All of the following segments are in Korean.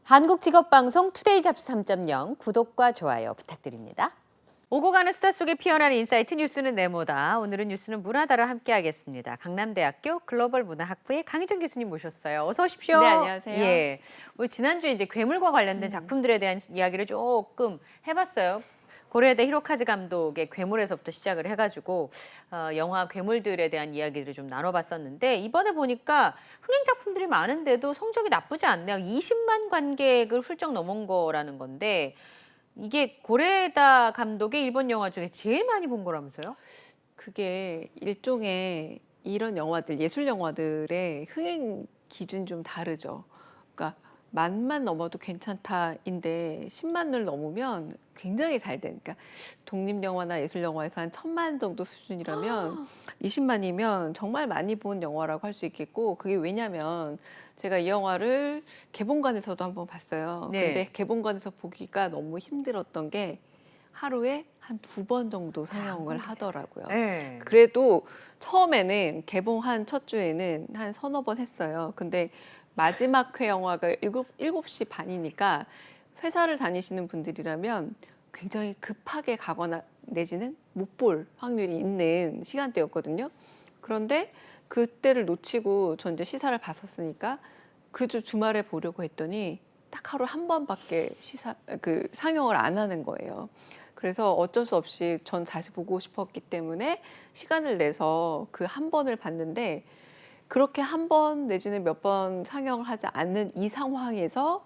한국직업방송 투데이 잡스 3.0 구독과 좋아요 부탁드립니다. 오고 가는 수다 속에 피어나는 인사이트 뉴스는 네모다. 오늘은 뉴스는 문화다를 함께하겠습니다. 강남대학교 글로벌 문화학부의 강희정 교수님 모셨어요. 어서 오십시오. 네, 안녕하세요. 예, 우리 지난주에 이제 괴물과 관련된 작품들에 대한 이야기를 조금 해봤어요. 고레에다 히로카즈 감독의 괴물에서부터 시작을 해가지고 영화 괴물들에 대한 이야기를 좀 나눠봤었는데 이번에 보니까 흥행 작품들이 많은데도 성적이 나쁘지 않네요. 20만 관객을 훌쩍 넘은 거라는 건데 이게 고레에다 감독의 일본 영화 중에 제일 많이 본 거라면서요? 그게 일종의 이런 영화들, 예술 영화들의 흥행 기준 좀 다르죠. 그러니까 만만 넘어도 괜찮다인데 10만을 넘으면 굉장히 잘 되니까 독립 영화나 예술 영화에서 한 1000만 정도 수준이라면 20만이면 정말 많이 본 영화라고 할 수 있겠고, 그게 왜냐면 제가 이 영화를 개봉관에서도 한번 봤어요. 네. 근데 개봉관에서 보기가 너무 힘들었던 게 하루에 한 2번 정도 상영을 하더라고요. 네. 그래도 처음에는 개봉한 첫 주에는 한 서너 번 했어요. 근데 마지막 회 영화가 7시 반이니까 회사를 다니시는 분들이라면 굉장히 급하게 가거나 내지는 못 볼 확률이 있는 시간대였거든요. 그런데 그때를 놓치고 전 이제 시사를 봤었으니까 그 주 주말에 보려고 했더니 딱 하루 한 번밖에 상영을 안 하는 거예요. 그래서 어쩔 수 없이 전 다시 보고 싶었기 때문에 시간을 내서 그 한 번을 봤는데, 그렇게 한 번 내지는 몇 번 상영을 하지 않는 이 상황에서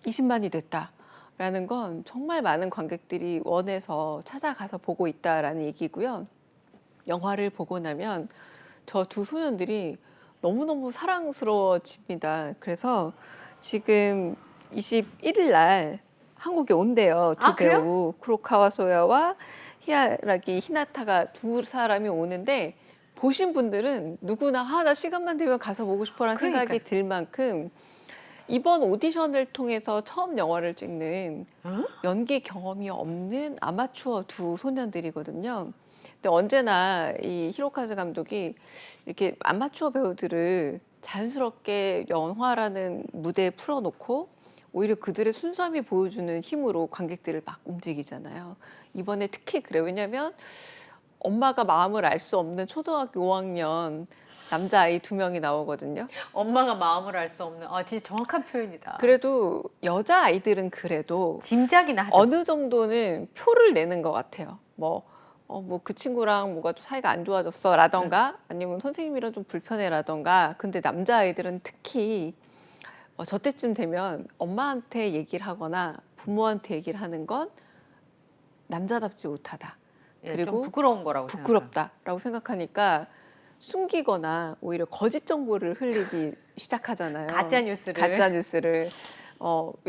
20만이 됐다라는 건 정말 많은 관객들이 원해서 찾아가서 보고 있다라는 얘기고요. 영화를 보고 나면 저 두 소년들이 너무너무 사랑스러워집니다. 그래서 지금 21일 날 한국에 온대요. 두 그래요? 배우 쿠로카와 소야와 히아라기 히나타가 두 사람이 오는데, 보신 분들은 누구나 나 시간만 되면 가서 보고 싶어라는 생각이 그러니까요. 들 만큼 이번 오디션을 통해서 처음 영화를 찍는 연기 경험이 없는 아마추어 두 소년들이거든요. 근데 언제나 이 히로카즈 감독이 이렇게 아마추어 배우들을 자연스럽게 영화라는 무대에 풀어놓고 오히려 그들의 순수함이 보여주는 힘으로 관객들을 막 움직이잖아요. 이번에 특히 그래요. 왜냐하면 엄마가 마음을 알 수 없는 초등학교 5학년 남자아이 2명이 나오거든요. 엄마가 마음을 알 수 없는 진짜 정확한 표현이다. 그래도 여자아이들은 그래도 짐작이나 하죠. 어느 정도는 표를 내는 것 같아요. 그 친구랑 뭐가 좀 사이가 안 좋아졌어 라던가 아니면 선생님이랑 좀 불편해 라던가. 근데 남자아이들은 특히 저때쯤 되면 엄마한테 얘기를 하거나 부모한테 얘기를 하는 건 남자답지 못하다. 예, 좀 그리고 부끄러운 거라고 부끄럽다라고 생각하니까 숨기거나 오히려 거짓 정보를 흘리기 시작하잖아요. 가짜 뉴스를. 가짜 뉴스를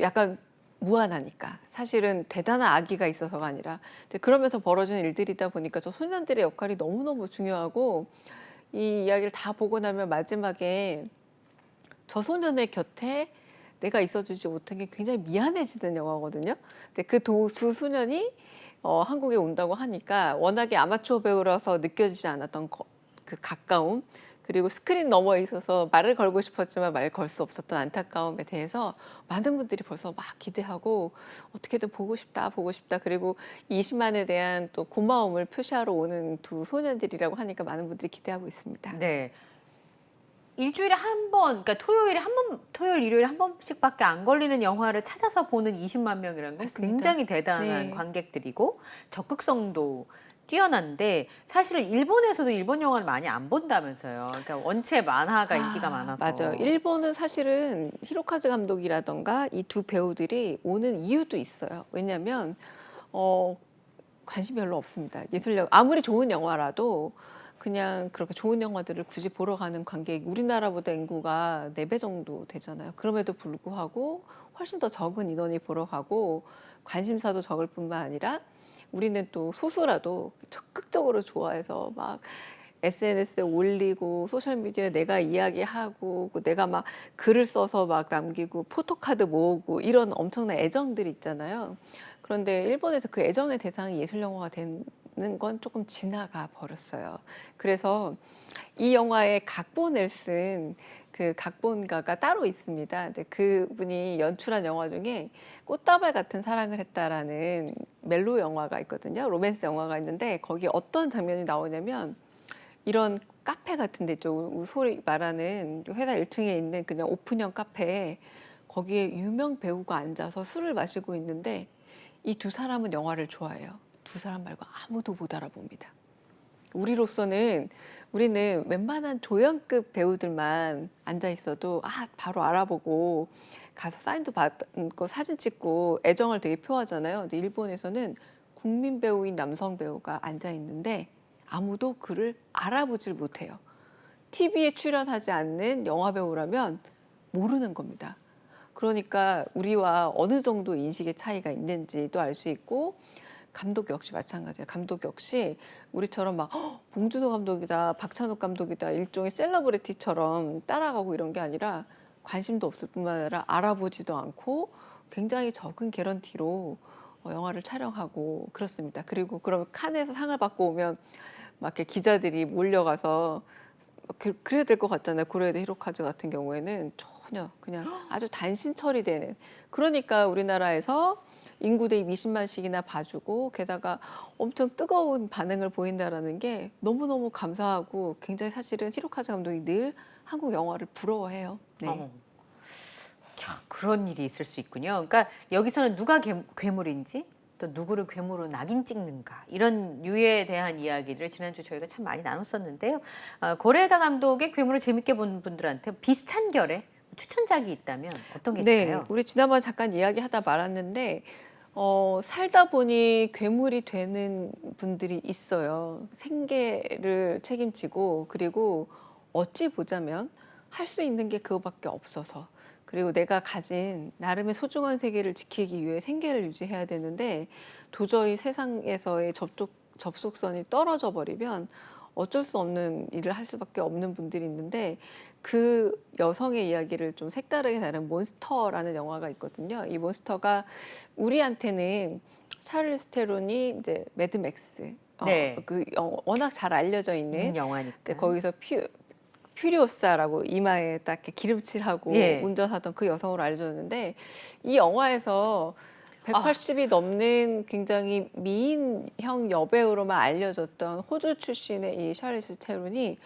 약간 무안하니까. 사실은 대단한 악의가 있어서가 아니라 이제 그러면서 벌어지는 일들이다 보니까 저 소년들의 역할이 너무너무 중요하고, 이 이야기를 다 보고 나면 마지막에 저 소년의 곁에 내가 있어주지 못한 게 굉장히 미안해지는 영화거든요. 근데 그 두 소년이 한국에 온다고 하니까 워낙에 아마추어 배우라서 느껴지지 않았던 그 가까움, 그리고 스크린 너머에 있어서 말을 걸고 싶었지만 말 걸 수 없었던 안타까움에 대해서 많은 분들이 벌써 막 기대하고 어떻게든 보고 싶다 보고 싶다, 그리고 20만에 대한 또 고마움을 표시하러 오는 두 소년들이라고 하니까 많은 분들이 기대하고 있습니다. 네. 일주일에 한 번, 그러니까 토요일에 한 번, 토요일, 일요일에 한 번씩밖에 안 걸리는 영화를 찾아서 보는 20만 명이라는 건 맞습니다. 굉장히 대단한 네. 관객들이고 적극성도 뛰어난데, 사실은 일본에서도 일본 영화를 많이 안 본다면서요. 그러니까 원체 만화가 인기가 많아서. 맞아요. 일본은 사실은 히로카즈 감독이라던가 이 두 배우들이 오는 이유도 있어요. 왜냐하면 관심이 별로 없습니다. 예술영 아무리 좋은 영화라도 그냥 그렇게 좋은 영화들을 굳이 보러 가는 관객이 우리나라보다 인구가 4배 정도 되잖아요. 그럼에도 불구하고 훨씬 더 적은 인원이 보러 가고 관심사도 적을 뿐만 아니라 우리는 또 소수라도 적극적으로 좋아해서 막 SNS에 올리고 소셜미디어에 내가 이야기하고 내가 막 글을 써서 막 남기고 포토카드 모으고 이런 엄청난 애정들이 있잖아요. 그런데 일본에서 그 애정의 대상이 예술 영화가 된 건 조금 지나가 버렸어요. 그래서 이 영화의 각본을 쓴 그 각본가가 따로 있습니다. 근데 그분이 연출한 영화 중에 꽃다발 같은 사랑을 했다라는 멜로 영화가 있거든요. 로맨스 영화가 있는데 거기에 어떤 장면이 나오냐면 이런 카페 같은 데 있죠. 소리 말하는 회사 1층에 있는 그냥 오픈형 카페에 거기에 유명 배우가 앉아서 술을 마시고 있는데 이 두 사람은 영화를 좋아해요. 두 사람 말고 아무도 못 알아봅니다. 우리는 웬만한 조연급 배우들만 앉아 있어도 바로 알아보고 가서 사인도 받고 사진 찍고 애정을 되게 표하잖아요. 근데 일본에서는 국민 배우인 남성 배우가 앉아 있는데 아무도 그를 알아보질 못해요. TV에 출연하지 않는 영화 배우라면 모르는 겁니다. 그러니까 우리와 어느 정도 인식의 차이가 있는지도 알 수 있고 감독 역시 마찬가지예요. 감독 역시 우리처럼 막 봉준호 감독이다, 박찬욱 감독이다 일종의 셀러브리티처럼 따라가고 이런 게 아니라 관심도 없을 뿐만 아니라 알아보지도 않고 굉장히 적은 개런티로 영화를 촬영하고 그렇습니다. 그리고 그러면 칸에서 상을 받고 오면 막 이렇게 기자들이 몰려가서 그래야 될 것 같잖아요. 고레에다 히로카즈 같은 경우에는 전혀 그냥 아주 단신 처리되는. 그러니까 우리나라에서 인구 대입 20만씩이나 봐주고 게다가 엄청 뜨거운 반응을 보인다라는 게 너무너무 감사하고 굉장히 사실은 히로카즈 감독이 늘 한국 영화를 부러워해요. 네. 야, 그런 일이 있을 수 있군요. 그러니까 여기서는 누가 괴물인지 또 누구를 괴물로 낙인 찍는가 이런 유해에 대한 이야기를 지난주 저희가 참 많이 나눴었는데요. 고레에다 감독의 괴물을 재밌게 본 분들한테 비슷한 결의 추천작이 있다면 어떤 게 있을까요? 네, 우리 지난번에 잠깐 이야기하다 말았는데 살다 보니 괴물이 되는 분들이 있어요. 생계를 책임지고 그리고 어찌 보자면 할 수 있는 게 그거밖에 없어서 그리고 내가 가진 나름의 소중한 세계를 지키기 위해 생계를 유지해야 되는데 도저히 세상에서의 접속선이 떨어져 버리면 어쩔 수 없는 일을 할 수밖에 없는 분들이 있는데 그 여성의 이야기를 좀 색다르게 다룬 몬스터라는 영화가 있거든요. 이 몬스터가 우리한테는 샤를리즈 테론이 이제 매드맥스 네. 워낙 잘 알려져 있는 영화니까. 거기서 퓨리오사라고 이마에 딱 이렇게 기름칠하고 예. 운전하던 그 여성으로 알려졌는데 이 영화에서 180이 넘는 굉장히 미인형 여배우로만 알려졌던 호주 출신의 이 샤를리즈 테론이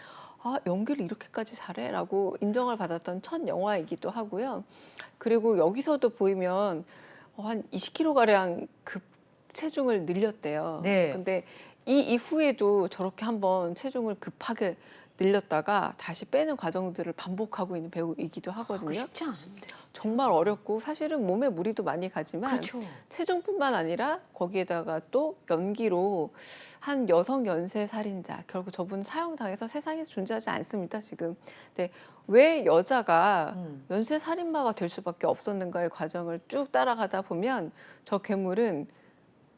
연기를 이렇게까지 잘해라고 인정을 받았던 첫 영화이기도 하고요. 그리고 여기서도 보이면 한 20kg 가량 급 체중을 늘렸대요. 네. 근데 이 이후에도 저렇게 한번 체중을 급하게 늘렸다가 다시 빼는 과정들을 반복하고 있는 배우이기도 하거든요. 쉽지 않은데. 정말 어렵고 사실은 몸에 무리도 많이 가지만 그렇죠. 체중뿐만 아니라 거기에다가 또 연기로 한 여성 연쇄 살인자 결국 저분 사형당해서 세상에 존재하지 않습니다 지금. 근데 왜 여자가 연쇄 살인마가 될 수밖에 없었는가의 과정을 쭉 따라가다 보면 저 괴물은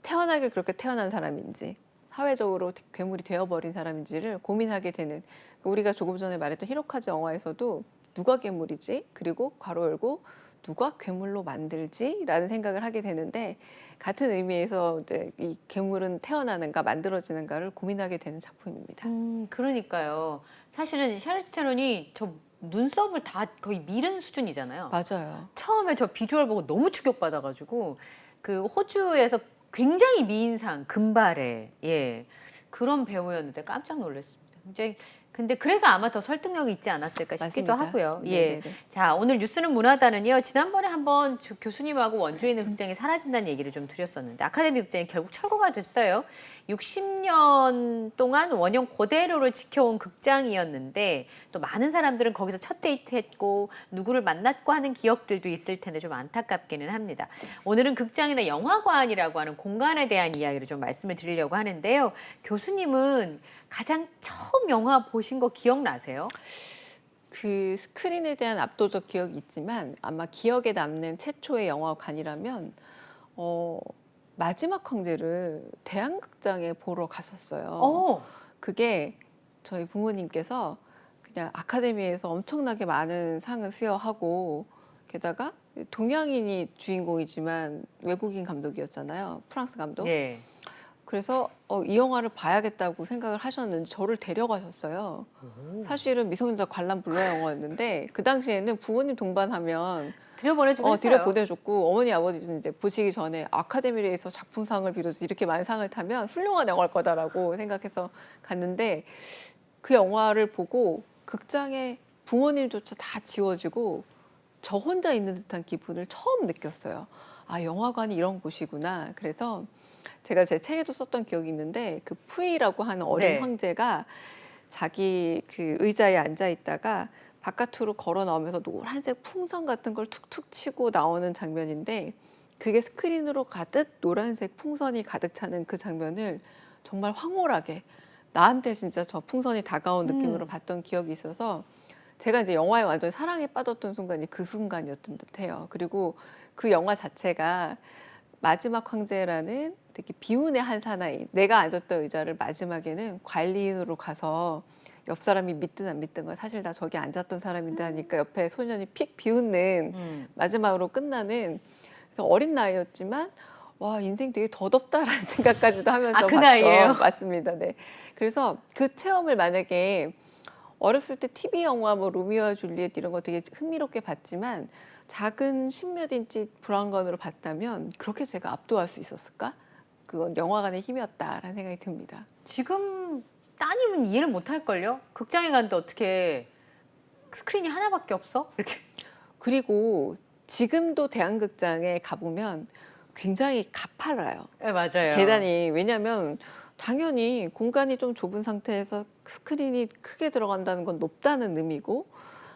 태어나길 그렇게 태어난 사람인지 사회적으로 괴물이 되어버린 사람인지를 고민하게 되는 우리가 조금 전에 말했던 히로카즈 영화에서도 누가 괴물이지? 그리고 괄호 열고 누가 괴물로 만들지?라는 생각을 하게 되는데 같은 의미에서 이제 이 괴물은 태어나는가 만들어지는가를 고민하게 되는 작품입니다. 그러니까요. 사실은 샤를리즈 테론이 저 눈썹을 다 거의 밀은 수준이잖아요. 맞아요. 처음에 저 비주얼 보고 너무 충격받아가지고 그 호주에서 굉장히 미인상 금발의 그런 배우였는데 깜짝 놀랐습니다. 굉장히 근데 그래서 아마 더 설득력이 있지 않았을까 싶기도 맞습니다. 하고요. 네네네. 자, 오늘 뉴스는 문화다는요. 지난번에 한번 교수님하고 원주에 있는 극장이 사라진다는 얘기를 좀 드렸었는데 아카데미 극장이 결국 철거가 됐어요. 60년 동안 원형 그대로를 지켜온 극장이었는데 또 많은 사람들은 거기서 첫 데이트했고 누구를 만났고 하는 기억들도 있을 텐데 좀 안타깝기는 합니다. 오늘은 극장이나 영화관이라고 하는 공간에 대한 이야기를 좀 말씀을 드리려고 하는데요. 교수님은 가장 처음 영화 보신 거 기억나세요? 그 스크린에 대한 압도적 기억이 있지만 아마 기억에 남는 최초의 영화관이라면 마지막 황제를 대한극장에 보러 갔었어요. 그게 저희 부모님께서 그냥 아카데미에서 엄청나게 많은 상을 수여하고 게다가 동양인이 주인공이지만 외국인 감독이었잖아요. 프랑스 감독. 네. 그래서 이 영화를 봐야겠다고 생각을 하셨는지 저를 데려가셨어요. 사실은 미성년자 관람 불가 영화였는데 그 당시에는 부모님 동반하면 들여보내주고 했어요. 들여보내줬고 어머니 아버지도 이제 보시기 전에 아카데미에서 작품상을 비롯해서 이렇게 많은 상을 타면 훌륭한 영화일 거다라고 생각해서 갔는데 그 영화를 보고 극장에 부모님조차 다 지워지고 저 혼자 있는 듯한 기분을 처음 느꼈어요. 아, 영화관이 이런 곳이구나. 그래서 제가 제 책에도 썼던 기억이 있는데 그 푸이라고 하는 어린 네. 황제가 자기 그 의자에 앉아 있다가 바깥으로 걸어 나오면서 노란색 풍선 같은 걸 툭툭 치고 나오는 장면인데 그게 스크린으로 가득 노란색 풍선이 가득 차는 그 장면을 정말 황홀하게 나한테 진짜 저 풍선이 다가온 느낌으로 봤던 기억이 있어서 제가 이제 영화에 완전 사랑에 빠졌던 순간이 그 순간이었던 듯해요. 그리고 그 영화 자체가 마지막 황제라는 되게 비운의 한 사나이, 내가 앉았던 의자를 마지막에는 관리인으로 가서 옆 사람이 믿든 안 믿든 건 사실 다 저기 앉았던 사람인데 하니까 옆에 소년이 픽 비웃는 마지막으로 끝나는, 그래서 어린 나이였지만 와, 인생 되게 더덥다라는 생각까지도 하면서 그 나이에요? 맞습니다. 네. 그래서 그 체험을 만약에 어렸을 때 TV 영화 뭐 로미오와 줄리엣 이런 거 되게 흥미롭게 봤지만 작은 십몇 인치 브라운관으로 봤다면 그렇게 제가 압도할 수 있었을까? 그건 영화관의 힘이었다라는 생각이 듭니다. 지금 따님은 이해를 못 할걸요? 극장에 갔는데 어떻게 스크린이 하나밖에 없어? 이렇게. 그리고 지금도 대한극장에 가보면 굉장히 가팔라요. 네, 맞아요. 계단이. 왜냐하면 당연히 공간이 좀 좁은 상태에서 스크린이 크게 들어간다는 건 높다는 의미고,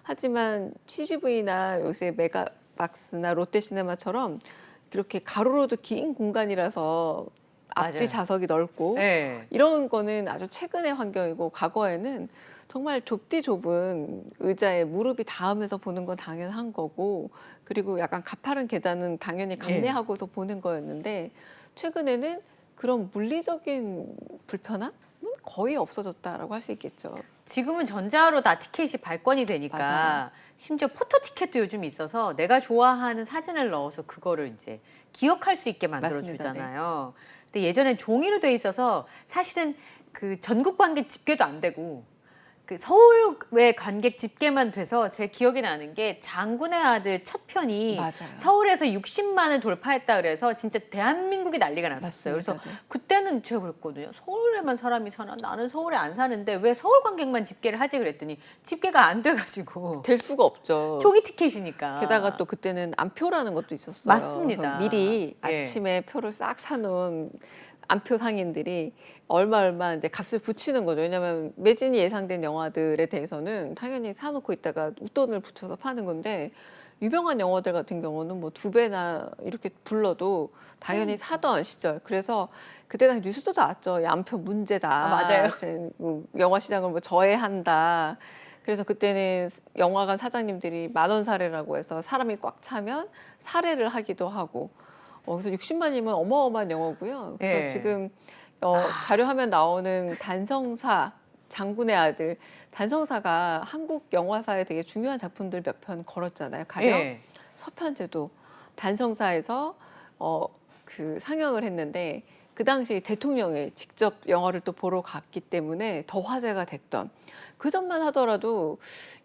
하지만 CGV나 요새 메가박스나 롯데시네마처럼 이렇게 가로로도 긴 공간이라서 앞뒤 맞아요. 좌석이 넓고 네. 이런 거는 아주 최근의 환경이고, 과거에는 정말 좁디 좁은 의자에 무릎이 닿으면서 보는 건 당연한 거고, 그리고 약간 가파른 계단은 당연히 감내하고서 보는 거였는데, 최근에는 그런 물리적인 불편함은 거의 없어졌다라고 할 수 있겠죠. 지금은 전자로 다 티켓이 발권이 되니까 맞아요. 심지어 포토 티켓도 요즘 있어서 내가 좋아하는 사진을 넣어서 그거를 이제 기억할 수 있게 만들어 맞습니다. 주잖아요. 근데 예전엔 종이로 돼 있어서 사실은 그 전국 관객 집계도 안 되고 그 서울 외 관객 집계만 돼서 제 기억이 나는 게 장군의 아들 첫 편이 맞아요. 서울에서 60만을 돌파했다 그래서 진짜 대한민국이 난리가 났었어요. 맞습니다. 그래서 네. 그때는 제가 그랬거든요. 서울에만 사람이 사나? 나는 서울에 안 사는데 왜 서울 관객만 집계를 하지 그랬더니 집계가 안 돼가지고 될 수가 없죠. 조기 티켓이니까. 게다가 또 그때는 안표라는 것도 있었어요. 맞습니다. 그래서 미리 예. 아침에 표를 싹 사놓은 안표 상인들이 얼마 이제 값을 붙이는 거죠. 왜냐하면 매진이 예상된 영화들에 대해서는 당연히 사놓고 있다가 웃돈을 붙여서 파는 건데, 유명한 영화들 같은 경우는 뭐 2배나 이렇게 불러도 당연히 사던 시절. 그래서 그때 당시 뉴스도 나왔죠. 이 안표 문제다. 맞아요. 영화 시장을 뭐 저해한다. 그래서 그때는 영화관 사장님들이 10,000원 사례라고 해서 사람이 꽉 차면 사례를 하기도 하고, 그래서 60만이면 어마어마한 영화고요. 그래서 예. 지금 자료화면 나오는 단성사, 장군의 아들, 단성사가 한국 영화사에 되게 중요한 작품들 몇 편 걸었잖아요. 가령 예. 서편제도 단성사에서 그 상영을 했는데, 그 당시 대통령이 직접 영화를 또 보러 갔기 때문에 더 화제가 됐던, 그 점만 하더라도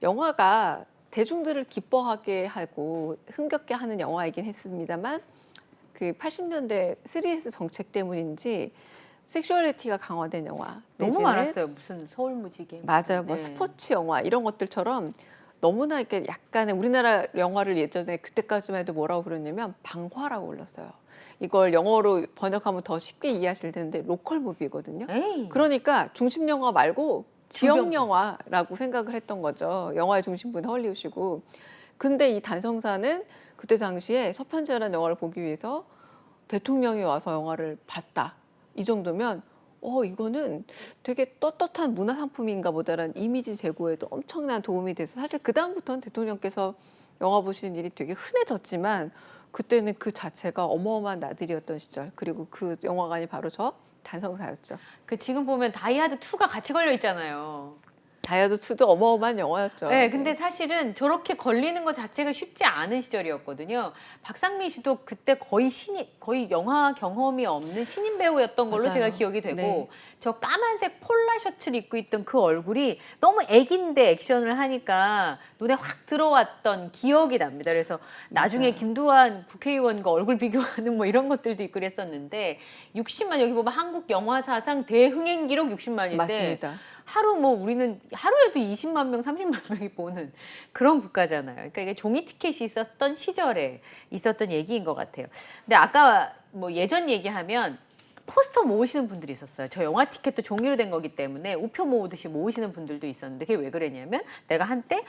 영화가 대중들을 기뻐하게 하고 흥겹게 하는 영화이긴 했습니다만, 그 80년대 3S 정책 때문인지 섹슈얼리티가 강화된 영화, 너무 내지는 많았어요. 무슨 서울 무지개. 맞아요. 뭐 예. 스포츠 영화 이런 것들처럼 너무나 이렇게 약간의, 우리나라 영화를 예전에 그때까지만 해도 뭐라고 부르냐면 방화라고 불렀어요. 이걸 영어로 번역하면 더 쉽게 이해하실 텐데 로컬 무비거든요. 에이. 그러니까 중심 영화 말고 지역 주변. 영화라고 생각을 했던 거죠. 영화의 중심부는 헐리우드고. 근데 이 단성사는 그때 당시에 서편제라는 영화를 보기 위해서 대통령이 와서 영화를 봤다. 이 정도면 이거는 되게 떳떳한 문화 상품인가 보다라는 이미지 제고에도 엄청난 도움이 돼서, 사실 그 다음부터는 대통령께서 영화 보시는 일이 되게 흔해졌지만 그때는 그 자체가 어마어마한 나들이였던 시절. 그리고 그 영화관이 바로 저 단성사였죠. 그 지금 보면 다이하드 2가 같이 걸려 있잖아요. 다이아드2도 어마어마한 영화였죠. 네, 근데 사실은 저렇게 걸리는 것 자체가 쉽지 않은 시절이었거든요. 박상민 씨도 그때 거의 영화 경험이 없는 신인 배우였던 걸로 맞아요. 제가 기억이 되고, 네. 저 까만색 폴라 셔츠를 입고 있던 그 얼굴이 너무 애긴데 액션을 하니까 눈에 확 들어왔던 기억이 납니다. 그래서 나중에 맞아요. 김두한 국회의원과 얼굴 비교하는 뭐 이런 것들도 있고 그랬었는데, 60만, 여기 보면 한국 영화 사상 대흥행 기록 60만인데 맞습니다. 하루 뭐 우리는 하루에도 20만 명, 30만 명이 보는 그런 국가잖아요. 그러니까 이게 종이 티켓이 있었던 시절에 있었던 얘기인 것 같아요. 근데 아까 뭐 예전 얘기하면 포스터 모으시는 분들이 있었어요. 저 영화 티켓도 종이로 된 거기 때문에 우표 모으듯이 모으시는 분들도 있었는데, 그게 왜 그랬냐면 내가 한때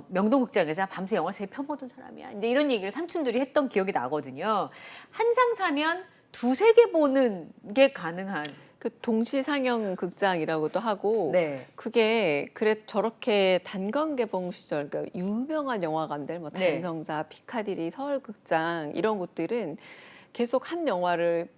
명동극장에서 밤새 영화 3편 보던 사람이야, 이제 이런 얘기를 삼촌들이 했던 기억이 나거든요. 한 상 사면 두세 개 보는 게 가능한. 그 동시 상영 극장이라고도 하고 네. 그게 저렇게 단관 개봉 시절 그러니까 유명한 영화관들 뭐 네. 단성사, 피카디리, 서울극장 이런 곳들은 계속 한 영화를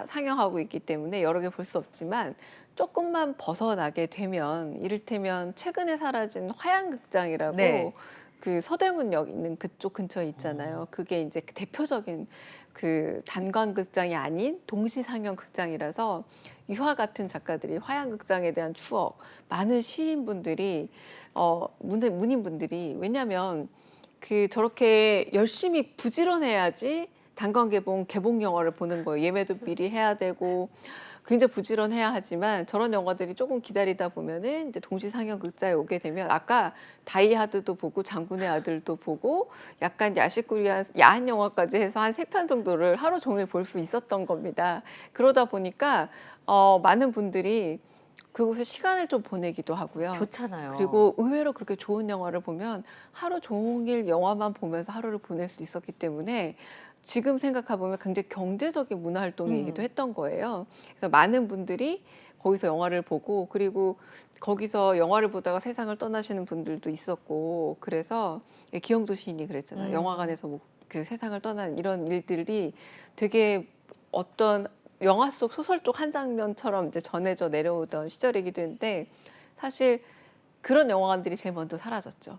상영하고 있기 때문에 여러 개 볼 수 없지만 조금만 벗어나게 되면 이를테면 최근에 사라진 화양극장이라고 네. 그 서대문역 있는 그쪽 근처에 있잖아요. 그게 이제 그 대표적인 그 단관극장이 아닌 동시 상영 극장이라서 유화 같은 작가들이 화양극장에 대한 추억, 많은 시인분들이 문인분들이 왜냐하면 그 저렇게 열심히 부지런해야지 단관 개봉 영화를 보는 거예요. 예매도 미리 해야 되고 굉장히 부지런해야 하지만 저런 영화들이 조금 기다리다 보면은 이제 동시 상영 극장에 오게 되면 아까 다이하드도 보고 장군의 아들도 보고 약간 야식꾸리한 야한 영화까지 해서 한 3편 정도를 하루 종일 볼 수 있었던 겁니다. 그러다 보니까 많은 분들이 그곳에 시간을 좀 보내기도 하고요. 좋잖아요. 그리고 의외로 그렇게 좋은 영화를 보면 하루 종일 영화만 보면서 하루를 보낼 수 있었기 때문에 지금 생각해보면 굉장히 경제적인 문화활동이기도 했던 거예요. 그래서 많은 분들이 거기서 영화를 보고 그리고 거기서 영화를 보다가 세상을 떠나시는 분들도 있었고 그래서 기영도 시인이 그랬잖아요. 영화관에서 뭐 그 세상을 떠난 이런 일들이 되게 어떤 영화 속 소설 쪽 한 장면처럼 이제 전해져 내려오던 시절이기도 했는데 사실 그런 영화관들이 제일 먼저 사라졌죠.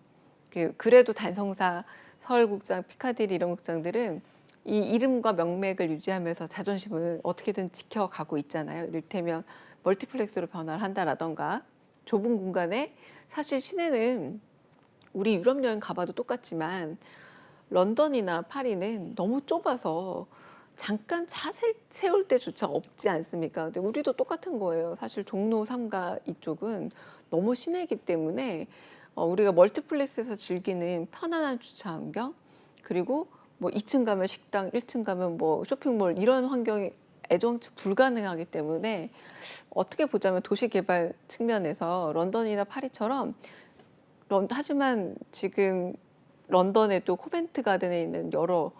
그래도 단성사, 서울극장, 피카디리 이런 극장들은 이 이름과 명맥을 유지하면서 자존심을 어떻게든 지켜가고 있잖아요. 이를테면 멀티플렉스로 변화를 한다라던가 좁은 공간에 사실 시내는 우리 유럽 여행 가봐도 똑같지만 런던이나 파리는 너무 좁아서 잠깐 차 세울 때조차 없지 않습니까? 근데 우리도 똑같은 거예요. 사실 종로 3가 이쪽은 너무 시내이기 때문에 우리가 멀티플렉스에서 즐기는 편안한 주차 환경 그리고 뭐 2층 가면 식당, 1층 가면 뭐 쇼핑몰 이런 환경이 애정치 불가능하기 때문에 어떻게 보자면 도시개발 측면에서 런던이나 파리처럼 하지만 지금 런던에도 코벤트 가든에 있는 여러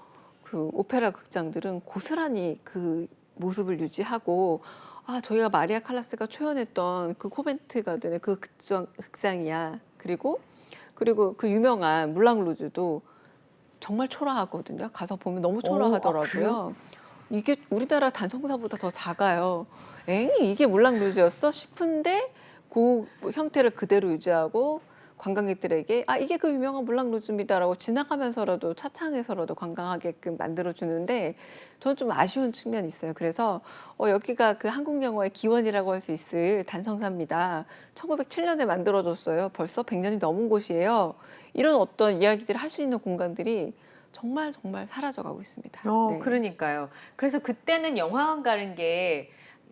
그 오페라 극장들은 고스란히 그 모습을 유지하고 저희가 마리아 칼라스가 초연했던 그 코벤트 가든의 그 극장이야. 그리고 그 유명한 물랑 루즈도 정말 초라하거든요. 가서 보면 너무 초라하더라고요. 이게 우리나라 단성사보다 더 작아요. 이게 물랑 루즈였어 싶은데 그 형태를 그대로 유지하고 관광객들에게 이게 그 유명한 물랑 루즈입니다라고 지나가면서라도 차창에서라도 관광하게끔 만들어주는데 저는 좀 아쉬운 측면이 있어요. 그래서 여기가 그 한국 영화의 기원이라고 할 수 있을 단성사입니다. 1907년에 만들어졌어요. 벌써 100년이 넘은 곳이에요. 이런 어떤 이야기들을 할 수 있는 공간들이 정말 사라져가고 있습니다. 네. 그러니까요. 그래서 그때는 영화관 가는 게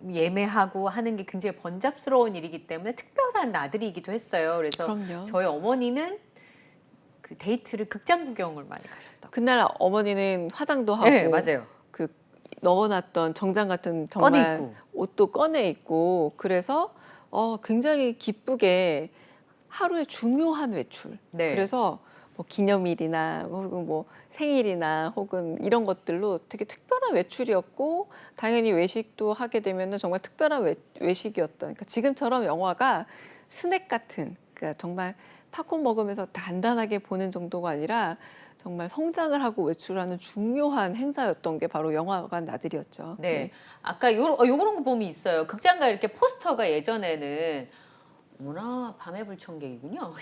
예매하고 하는 게 굉장히 번잡스러운 일이기 때문에 특별한 날들이기도 했어요. 그래서 그럼요. 저희 어머니는 그 데이트를 극장 구경을 많이 가셨다고. 그날 어머니는 화장도 하고 네, 맞아요. 그 넣어놨던 정장 같은 꺼내 정말 입고. 옷도 꺼내 입고 그래서 굉장히 기쁘게 하루의 중요한 외출. 네. 그래서 뭐 기념일이나 혹은 뭐 생일이나 혹은 이런 것들로 되게 특별한 외출이었고 당연히 외식도 하게 되면은 정말 특별한 외식이었던. 그러니까 지금처럼 영화가 스낵 같은 그러니까 정말 팝콘 먹으면서 간단하게 보는 정도가 아니라 정말 성장을 하고 외출하는 중요한 행사였던 게 바로 영화관 나들이었죠. 네. 아까 요런 거 보면 있어요. 극장가 이렇게 포스터가 예전에는 어머나 밤의 불청객이군요.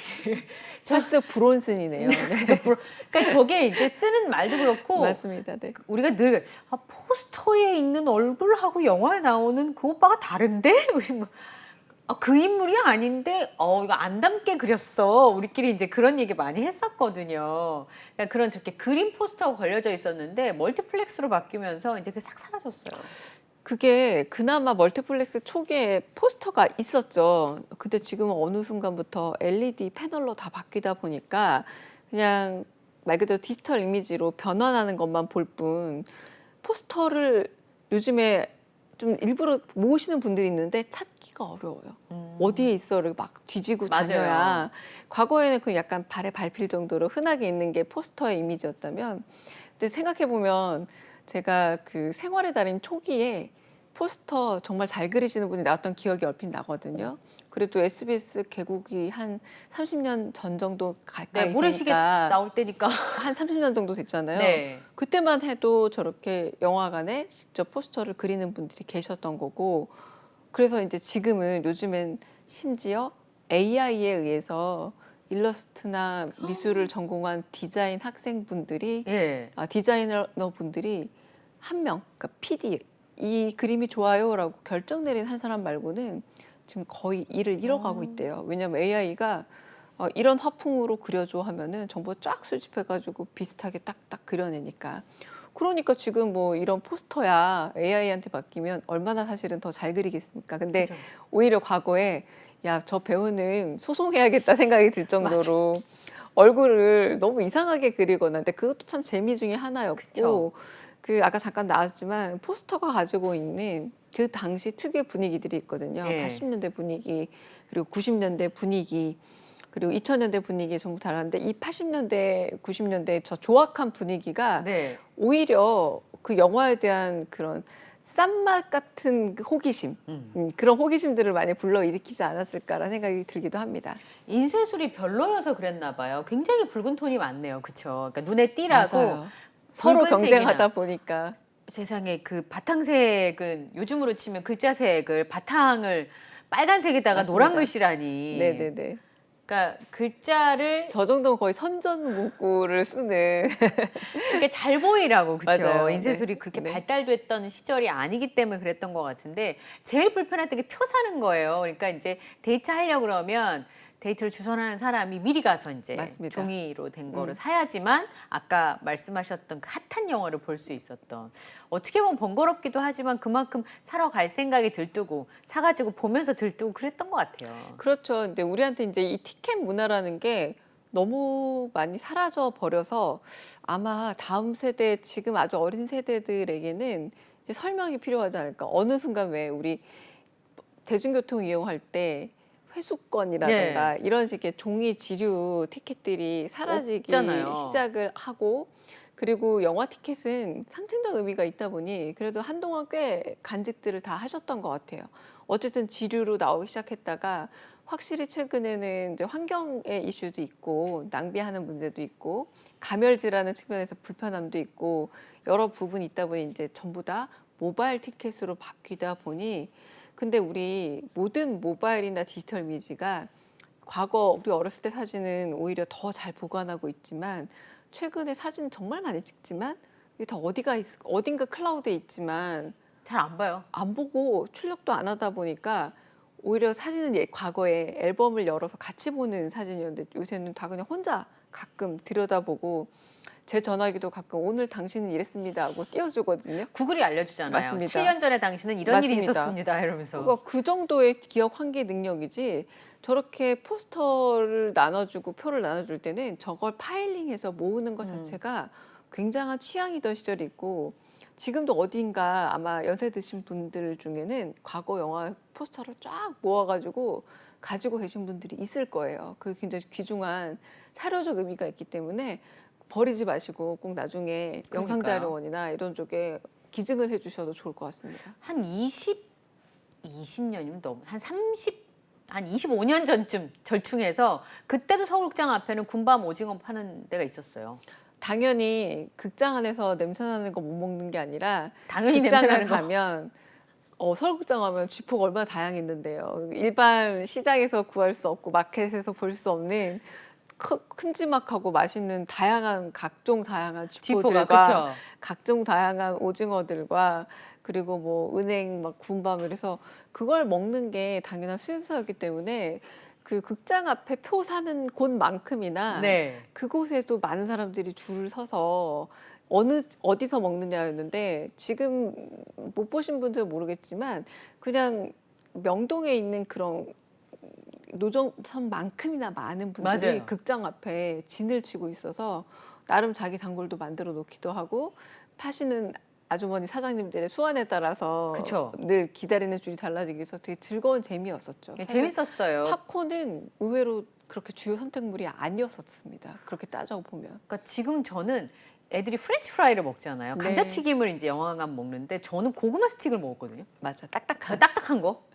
찰스 브론슨이네요. 네. 그러니까 저게 이제 쓰는 말도 그렇고 맞습니다. 네. 우리가 늘 포스터에 있는 얼굴하고 영화에 나오는 그 오빠가 다른데? 그 인물이 아닌데 이거 안 닮게 그렸어. 우리끼리 이제 그런 얘기 많이 했었거든요. 그러니까 그런 저렇게 그림 포스터가 걸려져 있었는데 멀티플렉스로 바뀌면서 이제 그게 싹 사라졌어요. 그게 그나마 멀티플렉스 초기에 포스터가 있었죠. 근데 지금은 어느 순간부터 LED 패널로 다 바뀌다 보니까 그냥 말 그대로 디지털 이미지로 변환하는 것만 볼 뿐 포스터를 요즘에 좀 일부러 모으시는 분들이 있는데 찾기가 어려워요. 어디에 있어를 막 뒤지고 맞아요. 다녀야. 과거에는 그 약간 발에 밟힐 정도로 흔하게 있는 게 포스터의 이미지였다면, 근데 생각해 보면 제가 그 생활의 달인 초기에 포스터 정말 잘 그리시는 분이 나왔던 기억이 얼핏 나거든요. 그래도 SBS 개국이 한 30년 전 정도 네, 가까이 모래시계 되니까 나올 때니까. 한 30년 정도 됐잖아요. 네. 그때만 해도 저렇게 영화관에 직접 포스터를 그리는 분들이 계셨던 거고, 그래서 이제 지금은 요즘엔 심지어 AI에 의해서 일러스트나 미술을 전공한 디자인 학생분들이 예. 디자이너 분들이 한 명, 그러니까 PD 이 그림이 좋아요라고 결정 내린 한 사람 말고는 지금 거의 일을 잃어가고 있대요. 왜냐하면 AI가 이런 화풍으로 그려줘 하면은 정보 쫙 수집해가지고 비슷하게 딱딱 그려내니까. 그러니까 지금 뭐 이런 포스터야 AI한테 맡기면 얼마나 사실은 더 잘 그리겠습니까? 근데 그죠. 오히려 과거에 야, 저 배우는 소송해야겠다 생각이 들 정도로 얼굴을 너무 이상하게 그리거나, 근데 그것도 참 재미 중에 하나였고, 그쵸. 그 아까 잠깐 나왔지만 포스터가 가지고 있는 그 당시 특유의 분위기들이 있거든요. 예. 80년대 분위기, 그리고 90년대 분위기, 그리고 2000년대 분위기 전부 다른데, 이 80년대, 90년대 저 조악한 분위기가 네. 오히려 그 영화에 대한 그런 싼맛 같은 그 호기심, 그런 호기심들을 많이 불러일으키지 않았을까라는 생각이 들기도 합니다. 인쇄술이 별로여서 그랬나 봐요. 굉장히 붉은 톤이 많네요. 그쵸? 그러니까 눈에 띄라고 맞아요. 서로 붉은색이나 경쟁하다 보니까. 세상에 그 바탕색은 요즘으로 치면 글자색을 바탕을 빨간색에다가 노란 맞습니다. 글씨라니. 네네네. 그러니까 글자를 저 정도면 거의 선전 문구를 쓰는. 그러니까 잘 보이라고 그쵸? 맞아요. 인쇄술이 네. 그렇게 네. 발달됐던 시절이 아니기 때문에 그랬던 것 같은데 제일 불편했던 게 표 사는 거예요. 그러니까 이제 데이트 하려고 그러면 데이트를 주선하는 사람이 미리 가서 이제 맞습니다. 종이로 된 거를 사야지만 아까 말씀하셨던 그 핫한 영화를 볼 수 있었던, 어떻게 보면 번거롭기도 하지만 그만큼 사러 갈 생각이 들뜨고 사가지고 보면서 들뜨고 그랬던 것 같아요. 그렇죠. 근데 우리한테 이제 이 티켓 문화라는 게 너무 많이 사라져 버려서 아마 다음 세대, 지금 아주 어린 세대들에게는 이제 설명이 필요하지 않을까. 어느 순간 왜 우리 대중교통 이용할 때 회수권이라든가 네. 이런 식의 종이 지류 티켓들이 사라지기 없잖아요. 시작을 하고, 그리고 영화 티켓은 상징적 의미가 있다 보니 그래도 한동안 꽤 간직들을 다 하셨던 것 같아요. 어쨌든 지류로 나오기 시작했다가 확실히 최근에는 이제 환경의 이슈도 있고 낭비하는 문제도 있고 가멸지라는 측면에서 불편함도 있고 여러 부분이 있다 보니 이제 전부 다 모바일 티켓으로 바뀌다 보니, 근데 우리 모든 모바일이나 디지털 이미지가 과거 우리 어렸을 때 사진은 오히려 더 잘 보관하고 있지만, 최근에 사진 정말 많이 찍지만 이게 다 어딘가 클라우드에 있지만 잘 안 봐요. 안 보고 출력도 안 하다 보니까 오히려 사진은 과거에 앨범을 열어서 같이 보는 사진이었는데 요새는 다 그냥 혼자 가끔 들여다보고, 제 전화기도 가끔 오늘 당신은 이랬습니다 하고 띄워주거든요. 구글이 알려주잖아요. 맞습니다. 7년 전에 당신은 이런 일이 맞습니다. 있었습니다. 이러면서. 그거 그 정도의 기억 환기 능력이지, 저렇게 포스터를 나눠주고 표를 나눠줄 때는 저걸 파일링해서 모으는 것 자체가 굉장한 취향이던 시절이 있고, 지금도 어딘가 아마 연세 드신 분들 중에는 과거 영화 포스터를 쫙 모아가지고 가지고 계신 분들이 있을 거예요. 그 굉장히 귀중한 사료적 의미가 있기 때문에 버리지 마시고 꼭 나중에 그러니까요. 영상자료원이나 이런 쪽에 기증을 해주셔도 좋을 것 같습니다. 한 20년이면 너무 한 25년 전쯤 절충해서 그때도 서울극장 앞에는 군밤 오징어 파는 데가 있었어요. 당연히 극장 안에서 냄새나는 거 못 먹는 게 아니라 당연히 극장을 냄새나는 거. 가면 서울극장 하면 쥐포가 얼마나 다양했는데요. 일반 시장에서 구할 수 없고 마켓에서 볼 수 없는 큼지막하고 맛있는 각종 다양한 쥐포가 쥐포들과 그쵸? 각종 다양한 오징어들과 그리고 뭐 은행 막 군밤 이래서 그걸 먹는 게 당연한 순서였기 때문에 그 극장 앞에 표 사는 곳만큼이나 네. 그곳에도 많은 사람들이 줄을 서서 어디서 먹느냐였는데 지금 못 보신 분들은 모르겠지만 그냥 명동에 있는 그런 노점선만큼이나 많은 분들이 맞아요. 극장 앞에 진을 치고 있어서 나름 자기 단골도 만들어 놓기도 하고 파시는 아주머니 사장님들의 수완에 따라서 그쵸. 늘 기다리는 줄이 달라지기 위해서 되게 즐거운 재미였었죠. 네, 사실 재밌었어요. 팝콘은 의외로 그렇게 주요 선택물이 아니었었습니다. 그렇게 따져 보면. 그러니까 지금 저는 애들이 프렌치 프라이를 먹잖아요. 네. 감자튀김을 이제 영화관 먹는데 저는 고구마 스틱을 먹었거든요. 맞아, 딱딱한. 딱딱한 거.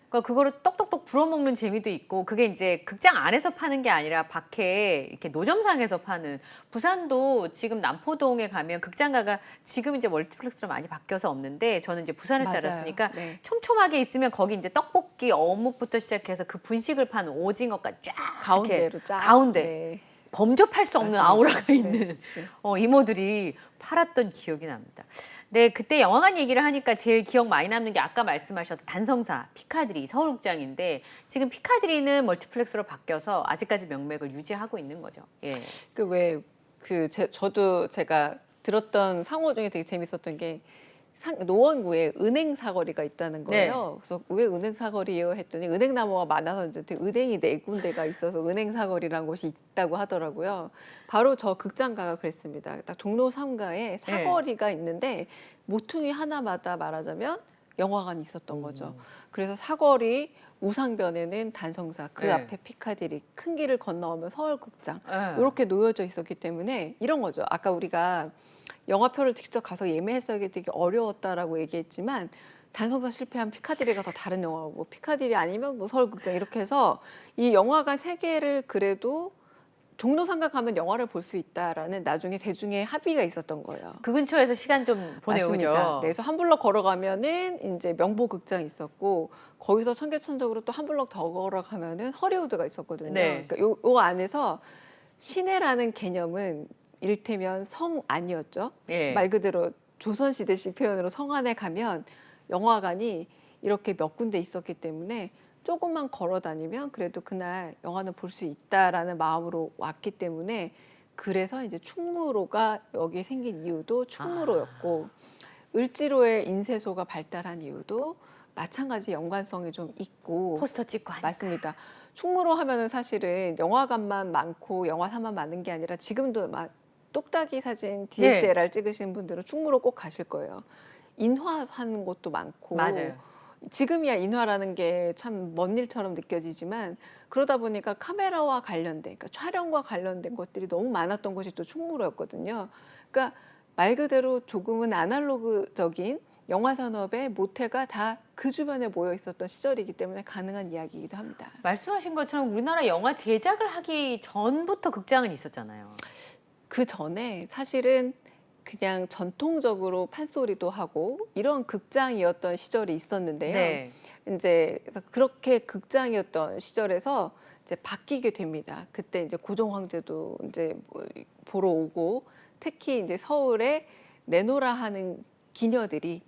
그러니까 그거를 똑똑똑 불어 먹는 재미도 있고 그게 이제 극장 안에서 파는 게 아니라 밖에 이렇게 노점상에서 파는 부산도 지금 남포동에 가면 극장가가 지금 이제 멀티플렉스로 많이 바뀌어서 없는데 저는 이제 부산에서 맞아요. 자랐으니까 네. 촘촘하게 있으면 거기 이제 떡볶이 어묵부터 시작해서 그 분식을 파는 오징어까지 쫙 이렇게 가운데로 쫙. 가운데 네. 범접할 수 없는 맞습니다. 아우라가 네. 있는 네. 이모들이 팔았던 기억이 납니다. 네, 그때 영화관 얘기를 하니까 제일 기억 많이 남는 게 아까 말씀하셨던 단성사, 피카디리, 서울극장인데 지금 피카디리는 멀티플렉스로 바뀌어서 아직까지 명맥을 유지하고 있는 거죠. 예. 저도 제가 들었던 상호 중에 되게 재밌었던 게 노원구에 은행 사거리가 있다는 거예요. 그래서 왜 은행 사거리예요 했더니 은행 나무가 많아서 이제 은행이 4군데가 있어서 은행 사거리라는 곳이 있다고 하더라고요. 바로 저 극장가가 그랬습니다. 딱 종로 3가에 사거리가 있는데 모퉁이 하나마다 말하자면 영화관이 있었던 거죠. 그래서 사거리 우상변에는 단성사, 그 네. 앞에 피카디리, 큰 길을 건너오면 서울극장 예. 이렇게 놓여져 있었기 때문에 이런 거죠. 아까 우리가 영화표를 직접 가서 예매했어야 되게 어려웠다라고 얘기했지만 단성사 실패한 피카디리가 더 다른 영화고 피카디리 아니면 뭐 서울극장 이렇게 해서 이 영화관 3개를 그래도 종로 상가 가면 영화를 볼 수 있다라는 나중에 대중의 합의가 있었던 거예요. 그 근처에서 시간 좀 보내오죠. 맞습니다. 네, 그래서 한 블럭 걸어가면은 이제 명보극장이 있었고 거기서 청계천적으로 또 한 블럭 더 걸어가면은 허리우드가 있었거든요. 네. 그러니까 요 안에서 시내라는 개념은 이를테면 성 안이었죠. 예. 말 그대로 조선시대식 표현으로 성 안에 가면 영화관이 이렇게 몇 군데 있었기 때문에 조금만 걸어 다니면 그래도 그날 영화는 볼 수 있다라는 마음으로 왔기 때문에 그래서 이제 충무로가 여기에 생긴 이유도 충무로였고 을지로의 인쇄소가 발달한 이유도 마찬가지 연관성이 좀 있고 포스터 찍고 하니까. 맞습니다. 충무로 하면은 사실은 영화관만 많고 영화사만 많은 게 아니라 지금도 막 똑딱이 사진 DSLR 찍으시는 분들은 충무로 꼭 가실 거예요. 인화하는 곳도 많고 맞아요. 지금이야 인화라는 게 참 먼 일처럼 느껴지지만 그러다 보니까 카메라와 관련된 그러니까 촬영과 관련된 것들이 너무 많았던 곳이 또 충무로였거든요. 그러니까 말 그대로 조금은 아날로그적인 영화 산업의 모태가 다 그 주변에 모여 있었던 시절이기 때문에 가능한 이야기이기도 합니다. 말씀하신 것처럼 우리나라 영화 제작을 하기 전부터 극장은 있었잖아요. 그 전에 사실은 그냥 전통적으로 판소리도 하고 이런 극장이었던 시절이 있었는데요. 네. 이제 그래서 그렇게 극장이었던 시절에서 이제 바뀌게 됩니다. 그때 이제 고종 황제도 이제 보러 오고 특히 이제 서울에 내노라 하는 기녀들이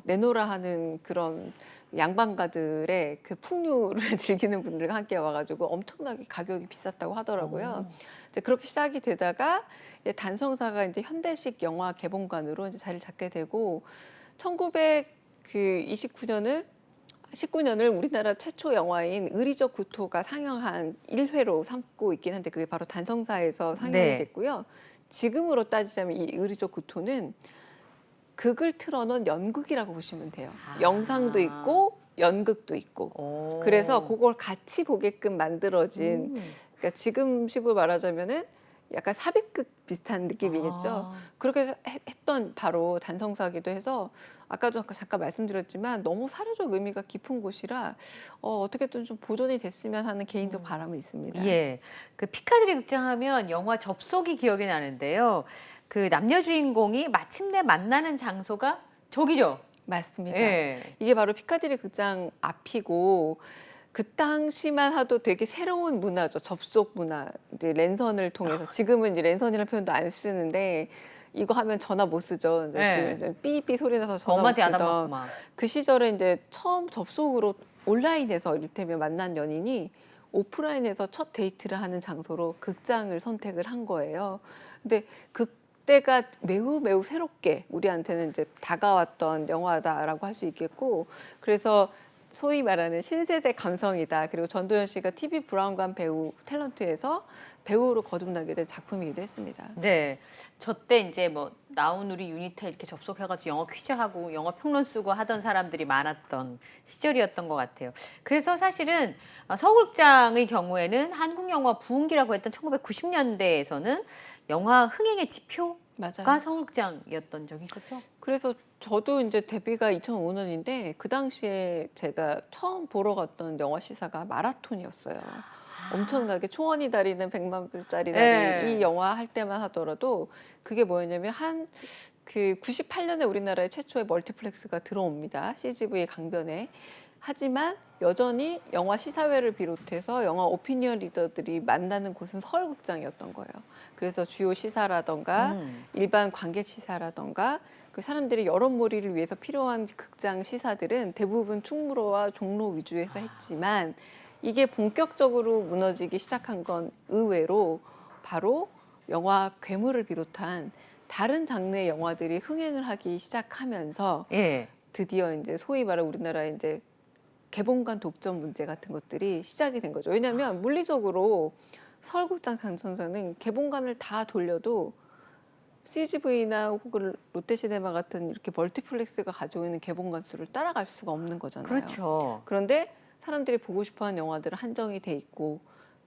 내노라 하는 그런 양반가들의 그 풍류를 즐기는 분들과 함께 와가지고 엄청나게 가격이 비쌌다고 하더라고요. 이제 그렇게 시작이 되다가 이제 단성사가 이제 현대식 영화 개봉관으로 이제 자리를 잡게 되고 1929년을 우리나라 최초 영화인 의리적 구토가 상영한 1회로 삼고 있긴 한데 그게 바로 단성사에서 상영이 네. 됐고요. 지금으로 따지자면 이 의리적 구토는 극을 틀어놓은 연극이라고 보시면 돼요. 영상도 있고 연극도 있고 오. 그래서 그걸 같이 보게끔 만들어진 그러니까 지금식으로 말하자면은 약간 삽입극 비슷한 느낌이겠죠. 그렇게 했던 바로 단성사기도 해서 아까도 잠깐 말씀드렸지만 너무 사료적 의미가 깊은 곳이라 어떻게든 좀 보존이 됐으면 하는 개인적 바람은 있습니다. 예. 그 피카디리 극장 하면 영화 접속이 기억이 나는데요. 그 남녀 주인공이 마침내 만나는 장소가 저기죠. 맞습니다. 예. 이게 바로 피카디리 극장 앞이고 그 당시만 하도 되게 새로운 문화죠. 접속 문화. 이제 랜선을 통해서 지금은 이제 랜선이라는 표현도 안 쓰는데 이거 하면 전화 못 쓰죠. 이제 네. 지금 이제 삐삐 소리 나서 전화 못 엄마한테 안 받고 쓰던 막. 그 시절에 이제 처음 접속으로 온라인에서 이를테면 만난 연인이 오프라인에서 첫 데이트를 하는 장소로 극장을 선택을 한 거예요. 근데 그때가 매우 매우 새롭게 우리한테는 이제 다가왔던 영화다라고 할 수 있겠고, 그래서 소위 말하는 신세대 감성이다. 그리고 전도연 씨가 TV 브라운관 배우 탤런트에서 배우로 거듭나게 된 작품이기도 했습니다. 네. 저 때 이제 뭐 나온 우리 유니텔 이렇게 접속해가지고 영어 퀴즈하고 영어 평론 쓰고 하던 사람들이 많았던 시절이었던 것 같아요. 그래서 사실은 서울극장의 경우에는 한국 영화 부흥기라고 했던 1990년대에서는 영화 흥행의 지표가 맞아요. 서울극장이었던 적이 있었죠. 그래서 저도 이제 데뷔가 2005년인데 그 당시에 제가 처음 보러 갔던 영화 시사가 마라톤이었어요. 엄청나게 초원이 다리는 100만 불짜리 다리 네. 이 영화 할 때만 하더라도 그게 뭐였냐면 한 그 98년에 우리나라에 최초의 멀티플렉스가 들어옵니다. CGV 강변에. 하지만 여전히 영화 시사회를 비롯해서 영화 오피니언 리더들이 만나는 곳은 서울극장이었던 거예요. 그래서 주요 시사라던가 일반 관객 시사라던가 그 사람들이 여론몰이를 위해서 필요한 극장 시사들은 대부분 충무로와 종로 위주에서 했지만 이게 본격적으로 무너지기 시작한 건 의외로 바로 영화 괴물을 비롯한 다른 장르의 영화들이 흥행을 하기 시작하면서 예. 드디어 이제 소위 말하는 우리나라의 이제 개봉관 독점 문제 같은 것들이 시작이 된 거죠. 왜냐하면 물리적으로 서울극장 상선사는 개봉관을 다 돌려도 CGV나 혹은 롯데시네마 같은 이렇게 멀티플렉스가 가지고 있는 개봉관 수를 따라갈 수가 없는 거잖아요. 그렇죠. 그런데 사람들이 보고 싶어하는 영화들은 한정이 돼 있고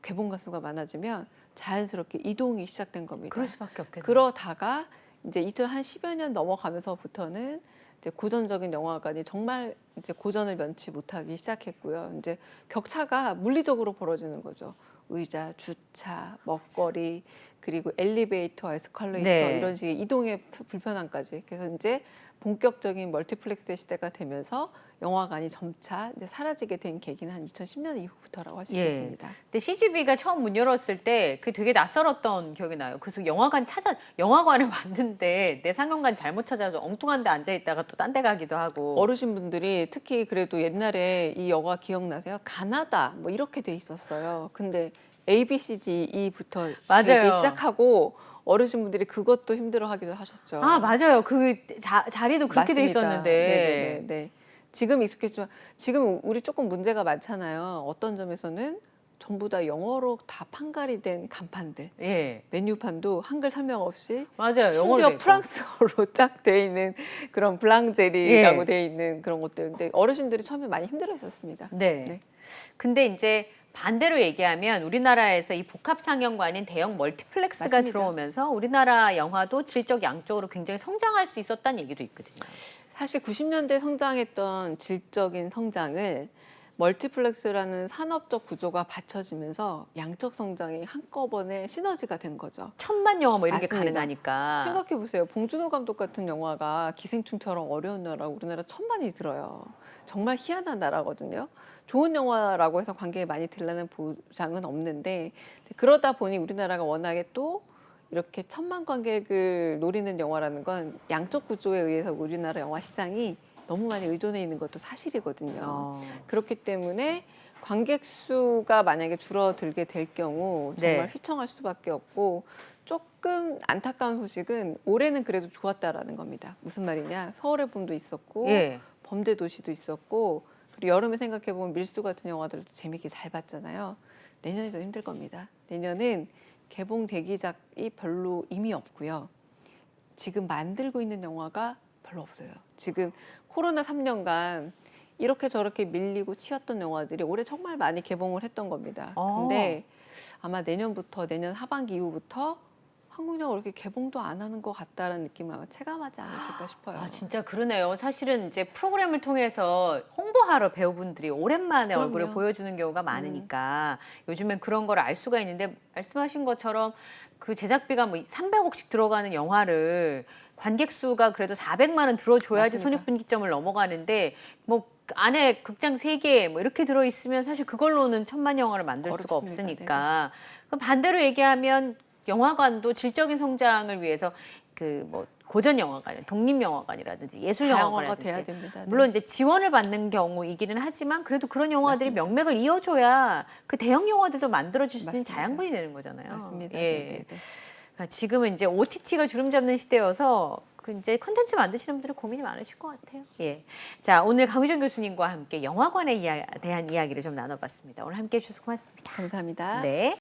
개봉관 수가 많아지면 자연스럽게 이동이 시작된 겁니다. 그럴 수밖에 없겠네요. 그러다가 이제 2010여 년 넘어가면서부터는 이제 고전적인 영화관이 정말 이제 고전을 면치 못하기 시작했고요. 이제 격차가 물리적으로 벌어지는 거죠. 의자, 주차, 먹거리, 그리고 엘리베이터, 에스컬레이터 네. 이런 식의 이동의 불편함까지. 그래서 이제 본격적인 멀티플렉스의 시대가 되면서 영화관이 점차 이제 사라지게 된 계기는 한 2010년 이후부터라고 할 수 예. 있겠습니다. 근데 CGV가 처음 문 열었을 때 그게 되게 낯설었던 기억이 나요. 그래서 영화관을 왔는데 내 상영관 잘못 찾아서 엉뚱한 데 앉아 있다가 또 딴 데 가기도 하고. 어르신분들이 특히 그래도 옛날에 이 영화 기억나세요? 가나다 뭐 이렇게 돼 있었어요. 근데 A, B, C, D, E부터 맞아요. 되기 시작하고 어르신분들이 그것도 힘들어하기도 하셨죠. 아, 맞아요. 그 자리도 그렇게 돼 맞습니다. 있었는데. 네네네. 지금 익숙했지만 지금 우리 조금 문제가 많잖아요. 어떤 점에서는 전부 다 영어로 다 판갈이 된 간판들, 예. 메뉴판도 한글 설명 없이 맞아요. 영어로 돼 심지어 있고. 프랑스어로 쫙 돼 있는 그런 블랑제리라고 예. 돼 있는 그런 것들. 근데 어르신들이 처음에 많이 힘들어했었습니다. 네. 네. 근데 이제 반대로 얘기하면 우리나라에서 이 복합 상영관인 대형 멀티플렉스가 맞습니다. 들어오면서 우리나라 영화도 질적 양적으로 굉장히 성장할 수 있었다는 얘기도 있거든요. 사실 90년대 성장했던 질적인 성장을 멀티플렉스라는 산업적 구조가 받쳐지면서 양적 성장이 한꺼번에 시너지가 된 거죠. 1000만 영화 뭐 이런 게 맞습니다. 가능하니까. 생각해 보세요. 봉준호 감독 같은 영화가 기생충처럼 어려운 나라 우리나라 1000만이 들어요. 정말 희한한 나라거든요. 좋은 영화라고 해서 관객이 많이 들라는 보장은 없는데 그러다 보니 우리나라가 워낙에 또 이렇게 1000만 관객을 노리는 영화라는 건 양적 구조에 의해서 우리나라 영화 시장이 너무 많이 의존해 있는 것도 사실이거든요. 그렇기 때문에 관객 수가 만약에 줄어들게 될 경우 정말 네. 휘청할 수밖에 없고 조금 안타까운 소식은 올해는 그래도 좋았다라는 겁니다. 무슨 말이냐? 서울의 봄도 있었고 예. 범죄도시도 있었고 그리고 여름에 생각해 보면 밀수 같은 영화들도 재밌게 잘 봤잖아요. 내년이 더 힘들 겁니다. 내년은 개봉 대기작이 별로 이미 없고요. 지금 만들고 있는 영화가 별로 없어요. 지금 코로나 3년간 이렇게 저렇게 밀리고 치였던 영화들이 올해 정말 많이 개봉을 했던 겁니다. 근데 아마 내년부터 내년 하반기 이후부터 한국 영화 이렇게 개봉도 안 하는 것 같다는 느낌을 아마 체감하지 않으실까 싶어요. 아, 진짜 그러네요. 사실은 이제 프로그램을 통해서 홍보하러 배우분들이 오랜만에 그럼요. 얼굴을 보여주는 경우가 많으니까 요즘엔 그런 걸 알 수가 있는데 말씀하신 것처럼 그 제작비가 뭐 300억씩 들어가는 영화를 관객 수가 그래도 400만 원 들어줘야지 맞습니다. 손익분기점을 넘어가는데 뭐 안에 극장 3개 뭐 이렇게 들어 있으면 사실 그걸로는 천만 영화를 만들 수가 어렵습니다. 없으니까. 그럼 반대로 얘기하면 영화관도 질적인 성장을 위해서 그 뭐 고전 영화관, 독립 영화관이라든지 예술 다양화가 영화관이라든지 돼야 됩니다. 네. 물론 이제 지원을 받는 경우이기는 하지만 그래도 그런 영화들이 맞습니다. 명맥을 이어줘야 그 대형 영화들도 만들어질 수 있는 맞습니다. 자양분이 되는 거잖아요. 맞습니다. 예. 네, 네. 그러니까 지금은 이제 OTT가 주름 잡는 시대여서 그 이제 콘텐츠 만드시는 분들은 고민이 많으실 것 같아요. 예. 자, 오늘 강유정 교수님과 함께 영화관에 대한 이야기를 좀 나눠봤습니다. 오늘 함께 해주셔서 고맙습니다. 감사합니다. 네.